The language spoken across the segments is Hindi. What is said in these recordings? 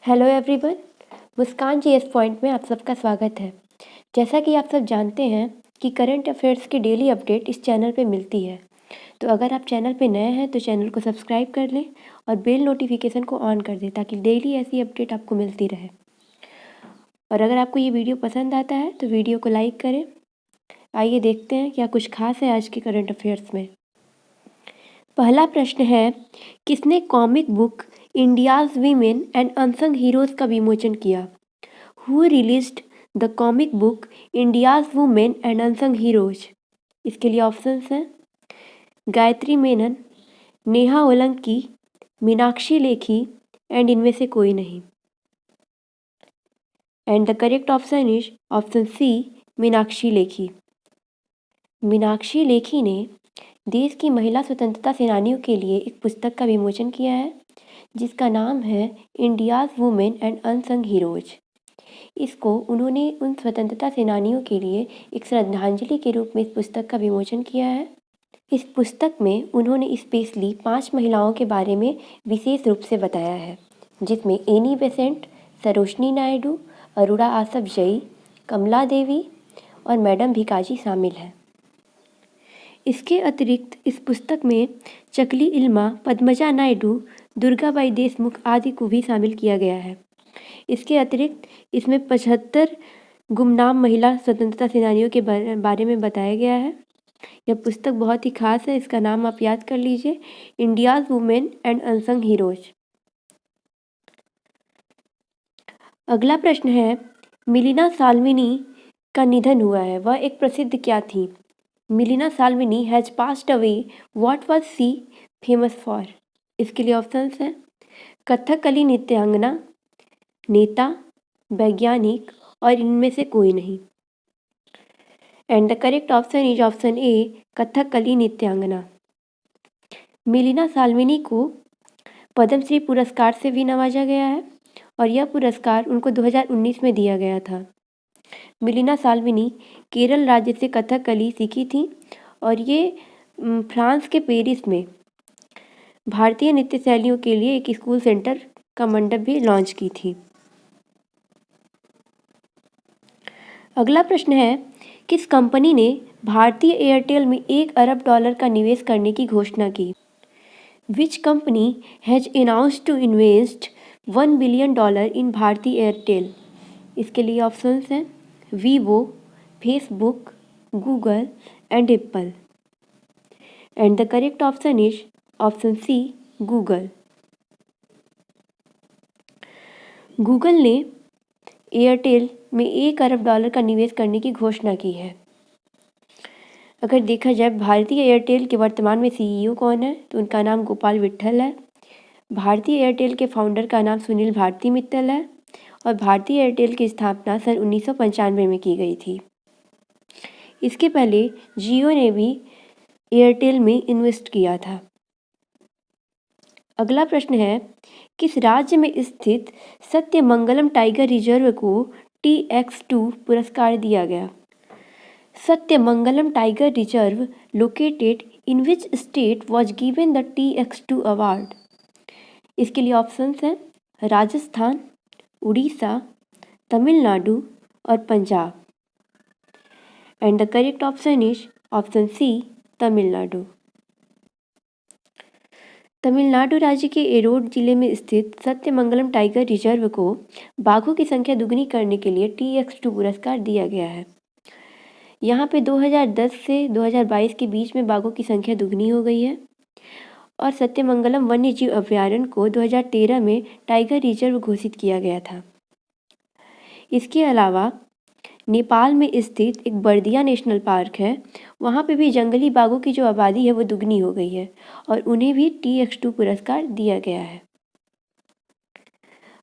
हेलो एवरीवन, मुस्कान जीएस पॉइंट में आप सबका स्वागत है। जैसा कि आप सब जानते हैं कि करंट अफेयर्स की डेली अपडेट इस चैनल पे मिलती है। तो अगर आप चैनल पे नए हैं तो चैनल को सब्सक्राइब कर लें और बेल नोटिफिकेशन को ऑन कर दें ताकि डेली ऐसी अपडेट आपको मिलती रहे। और अगर आपको ये वीडियो पसंद आता है तो वीडियो को लाइक करें। आइए देखते हैं क्या कुछ खास है आज के करंट अफेयर्स में। पहला प्रश्न है, किसने comic book India's women and unsung heroes का विमोचन किया? Who released the comic book India's Women and Unsung Heroes? इसके लिए ऑप्शंस हैं गायत्री मेनन, नेहा ओलंकी, मीनाक्षी लेखी एंड इनमें से कोई नहीं। And the correct option is option C, Meenakshi Lekhi. Meenakshi Lekhi ने देश की महिला स्वतंत्रता सेनानियों के लिए एक पुस्तक का विमोचन किया है जिसका नाम है India's women and unsung heroes. इसको उन्होंने उन स्वतंत्रता सेनानियों के लिए एक श्रद्धांजलि के रूप में इस पुस्तक का विमोचन किया है। इस पुस्तक में उन्होंने स्पेशली 5 महिलाओं के बारे में विशेष रूप से बताया है जिसमें एनी बेसेंट, सरोजनी नायडू, अरुणा आसफ जई, कमला देवी और मैडम भिकाजी शामिल हैं। इसके अतिरिक्त इस पुस्तक में चकली इल्मा, पद्मजा नायडू, दुर्गाबाई देशमुख आदि को भी शामिल किया गया है। इसके अतिरिक्त इसमें 75 गुमनाम महिला स्वतंत्रता सेनानियों के बारे में बताया गया है। यह पुस्तक बहुत ही खास है, इसका नाम आप याद कर लीजिए, India's women and unsung heroes. अगला प्रश्न है, मिलिना साल्मिनी का निधन हुआ है, वह एक प्रसिद्ध क्या थी? Milena Salvini has passed away, what was she famous for? इसके लिए ऑप्शंस हैं कथकली नृत्यांगना, नेता, वैज्ञानिक और इनमें से कोई नहीं। And the correct option is option A, Kathakali नृत्यांगना। मिलिना साल्मिनी को पद्मश्री पुरस्कार से भी नवाजा गया है और यह पुरस्कार उनको 2019 में दिया गया था। मिलिना साल्मिनी केरल राज्य से कथकली सीखी थी और ये फ्रांस के पेरिस में भारतीय नृत्य शैलियों के लिए एक स्कूल सेंटर का मंडप भी लॉन्च की थी। अगला प्रश्न है, किस कंपनी ने भारतीय एयरटेल में $1 अरब का निवेश करने की घोषणा की? Which company has announced to invest $1 billion in Bharti Airtel? इसके लिए ऑप्शंस हैं Vivo, Facebook, Google and Apple. And the correct option is option C, Google. Google ने एयरटेल में $1 अरब का निवेश करने की घोषणा की है। अगर देखा जाए भारतीय एयरटेल के वर्तमान में सीईओ कौन है तो उनका नाम गोपाल विट्ठल है। भारतीय एयरटेल के फाउंडर का नाम सुनील भारती मित्तल है और भारतीय एयरटेल की स्थापना सन 1995 में की गई थी। इसके पहले जियो ने भी एयरटेल में इन्वेस्ट किया था। अगला प्रश्न है, किस राज्य में स्थित सत्यमंगलम टाइगर रिजर्व को TX2 पुरस्कार दिया गया? Sathyamangalam tiger reserve located in which state was given the TX2 award? इसके लिए ऑप्शंस हैं राजस्थान, उड़ीसा, तमिलनाडु और Punjab. And the correct option is option C, Tamil Nadu. Tamil Nadu राज्य के एरोड जिले में स्थित सत्यमंगलम टाइगर रिजर्व को बाघों की संख्या दुगनी करने के लिए TX2 पुरस्कार दिया गया है। यहाँ पे 2010 से 2022 के बीच में बाघों की संख्या दुगनी हो गई है और सत्यमंगलम वन्यजीव अभयारण्य को 2013 में टाइगर रिजर्व घोषित किया गया था। इसके अलावा नेपाल में स्थित एक बर्दिया नेशनल पार्क है, वहाँ पे भी जंगली बाघों की जो आबादी है वो दुगनी हो गई है और उन्हें भी TX2 पुरस्कार दिया गया है।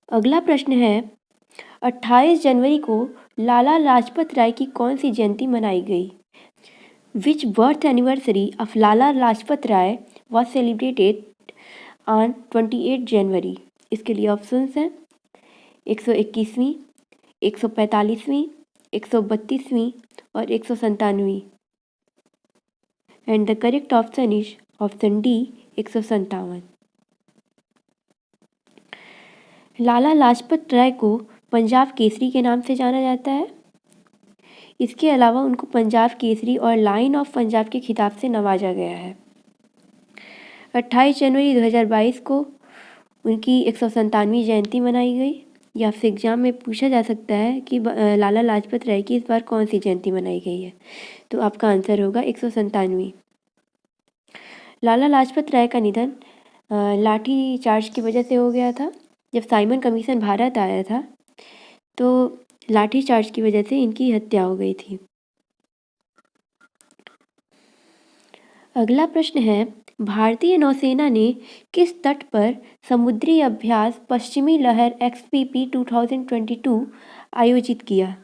अगला प्रश्न है, 28 जनवरी को लाला लाजपत राय की कौन सी जयंती मनाई गई? Which birth anniversary of Lala Lajpat Rai was celebrated on 28 January? इसके लिए ऑप्शंस हैं 121वीं, 145वीं, 132वीं और 197वीं। And the correct option is option D, 157। Lala Lajpat Rai को पंजाब केसरी के नाम से जाना जाता है। इसके अलावा उनको पंजाब केसरी और लायन ऑफ पंजाब के खिताब से नवाजा गया है। 28 जनवरी 2022 को उनकी 197वीं जयंती मनाई गई। ये आपसे एग्जाम में पूछा जा सकता है कि लाला लाजपत राय की इस बार कौन सी जयंती मनाई गई है, तो आपका आंसर होगा 197वीं। लाला लाजपत राय का निधन लाठी चार्ज की वजह से हो गया था। जब साइमन कमीशन भारत आया था तो लाठी चार्ज की वजह से इनकी हत्या हो गई थी। अगला प्रश्न है, भारतीय नौसेना ने किस तट पर समुद्री अभ्यास पश्चिमी लहर XPP 2022 आयोजित किया?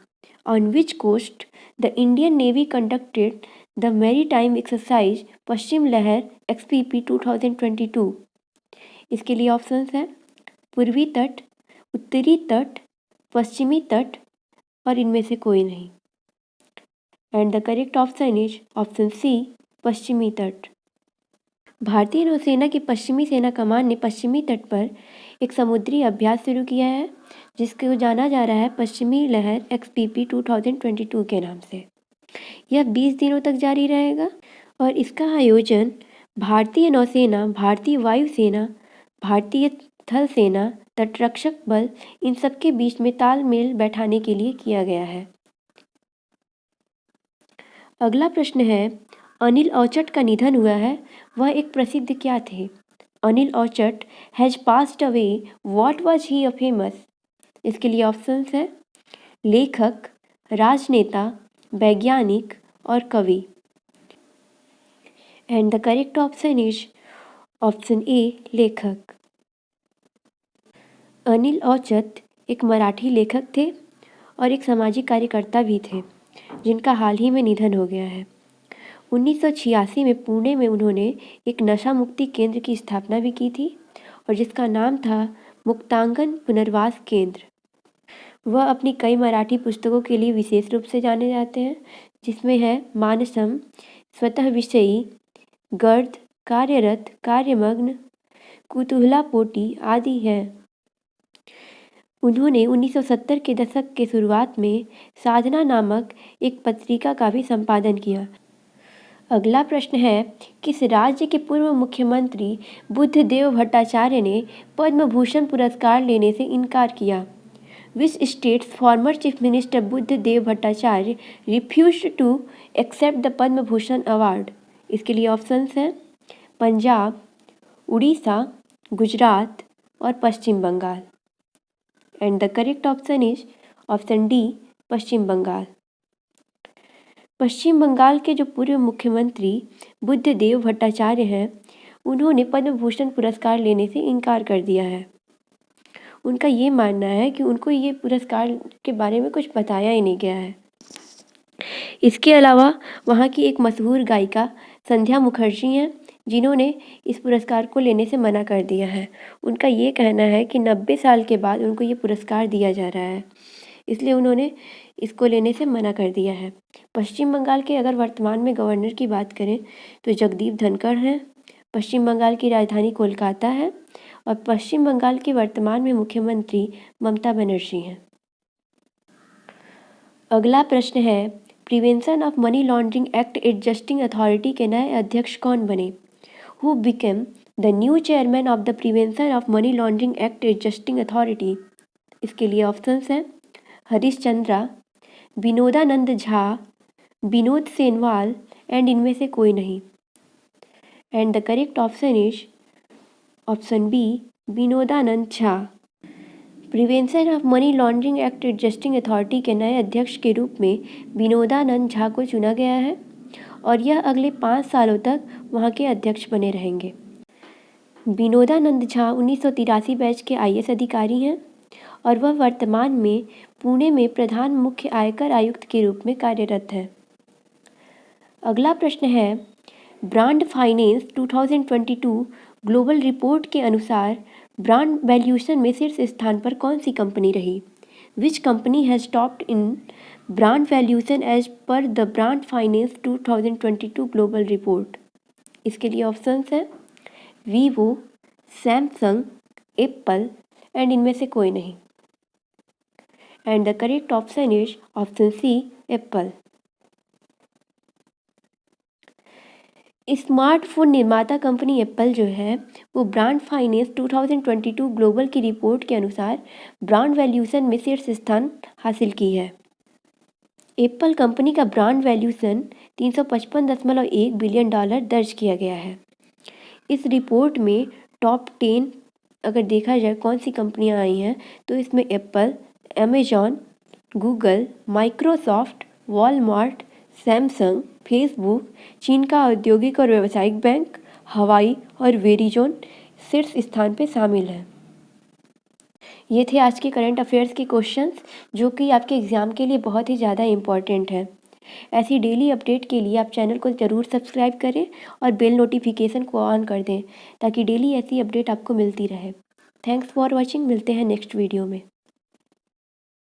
On which coast the Indian navy conducted the maritime exercise Paschim Lahar XPP 2022? इसके लिए ऑप्शंस हैं पूर्वी तट, उत्तरी तट, पश्चिमी तट और इनमें से कोई नहीं। And the correct option is option C, पश्चिमी तट। भारतीय नौसेना की पश्चिमी सेना कमान ने पश्चिमी तट पर एक समुद्री अभ्यास शुरू किया है जिसको जाना जा रहा है पश्चिमी लहर XPP 2022 के नाम से। यह 20 दिनों तक जारी रहेगा और इसका आयोजन भारतीय नौसेना, भारतीय वायुसेना, भारतीय थल सेना, तटरक्षक बल इन सबके बीच में तालमेल बैठाने के लिए किया गया है। अगला प्रश्न है, अनिल औचट का निधन हुआ है, वह एक प्रसिद्ध क्या थे? Anil Auchat has passed away, what was he a famous? इसके लिए ऑप्शंस है लेखक, राजनेता, वैज्ञानिक और कवि। And the correct option is option A, लेखक। अनिल औचट एक मराठी लेखक थे और एक सामाजिक कार्यकर्ता भी थे जिनका हाल ही में निधन हो गया है। 1986 में पुणे में उन्होंने एक नशा मुक्ति केंद्र की स्थापना भी की थी और जिसका नाम था मुक्तांगन पुनर्वास केंद्र। वह अपनी कई मराठी पुस्तकों के लिए विशेष रूप से जाने जाते हैं जिसमें है मानसम, स्वतः विषयी, गर्द, कार्यरत, कार्यमग्न, कुतूहलापोटी आदि हैं। उन्होंने 1970 के दशक के शुरुआत में साधना नामक एक पत्रिका का भी संपादन किया। अगला प्रश्न है, किस राज्य के पूर्व मुख्यमंत्री बुद्धदेव भट्टाचार्य ने पद्म भूषण पुरस्कार लेने से इनकार किया? Which states former chief minister Buddhadeb Bhattacharya refused to accept the Padma Bhushan award? इसके लिए ऑप्शंस हैं पंजाब, उड़ीसा, गुजरात और Paschim Bangal. And the correct option is option D, Paschim Bangal. Paschim Bangal के जो पूर्व मुख्यमंत्री बुद्धदेव भट्टाचार्य हैं उन्होंने पद्म भूषण पुरस्कार लेने से इनकार कर दिया है। उनका ये मानना है कि उनको ये पुरस्कार के बारे में कुछ बताया ही नहीं गया है। इसके अलावा वहाँ की एक मशहूर गायिका संध्या मुखर्जी हैं जिन्होंने इस पुरस्कार को लेने से मना कर दिया है। उनका ये कहना है कि 90 साल के बाद उनको ये पुरस्कार दिया जा रहा है, इसलिए उन्होंने इसको लेने से मना कर दिया है। पश्चिम बंगाल के अगर वर्तमान में गवर्नर की बात करें तो जगदीप धनखड़ हैं। पश्चिम बंगाल की राजधानी कोलकाता है और पश्चिम बंगाल के वर्तमान में मुख्यमंत्री ममता बनर्जी हैं। अगला प्रश्न है, prevention of money laundering act adjusting authority के नए अध्यक्ष कौन बने? Who became the new chairman of the prevention of money laundering act adjusting authority? इसके लिए ऑप्शंस हैं हरीश चंद्रा, विनोदानंद झा, विनोद सेनवाल एंड इनमें से कोई नहीं। And the correct option is option B, Vinodanand Jha. Prevention of money laundering act adjusting authority के नए अध्यक्ष के रूप में विनोदानंद झा को चुना गया है और यह अगले 5 सालों तक वहाँ के अध्यक्ष बने रहेंगे। विनोदानंद झा 1983 बैच के IAS अधिकारी हैं और वह वर्तमान में पुणे में प्रधान मुख्य आयकर आयुक्त के रूप में कार्यरत है। अगला प्रश्न है, ब्रांड फाइनेंस 2022 ग्लोबल रिपोर्ट के अनुसार ब्रांड वैल्यूएशन में शीर्ष स्थान पर कौन सी कंपनी रही? Which company has topped in brand valuation as per the Brand Finance 2022 global report? इसके लिए ऑप्शंस हैं वीवो, सैमसंग, एप्पल एंड इनमें से कोई नहीं। And the correct option is option C, Apple. Smartphone निर्माता कंपनी एप्पल जो है वो ब्रांड फाइनेंस 2022 ग्लोबल की रिपोर्ट के अनुसार ब्रांड वैल्यूएशन में शीर्ष स्थान हासिल की है। एप्पल कंपनी का ब्रांड वैल्यूएशन 355.1 बिलियन डॉलर दर्ज किया गया है। इस रिपोर्ट में टॉप 10 अगर देखा जाए कौन सी कंपनियां आई हैं तो इसमें Apple, Amazon, Google, Microsoft, Walmart, Samsung, Facebook, चीन का औद्योगिक और व्यावसायिक बैंक, हवाई और वेरिजोन शीर्ष स्थान पे शामिल हैं। ये थे आज के करंट अफेयर्स के क्वेश्चंस जो कि आपके एग्ज़ाम के लिए बहुत ही ज़्यादा इम्पॉर्टेंट है। ऐसी डेली अपडेट के लिए आप चैनल को ज़रूर सब्सक्राइब करें और बेल नोटिफिकेशन को ऑन कर दें ताकि डेली ऐसी अपडेट आपको मिलती रहे। Thanks for watching. मिलते हैं नेक्स्ट वीडियो में।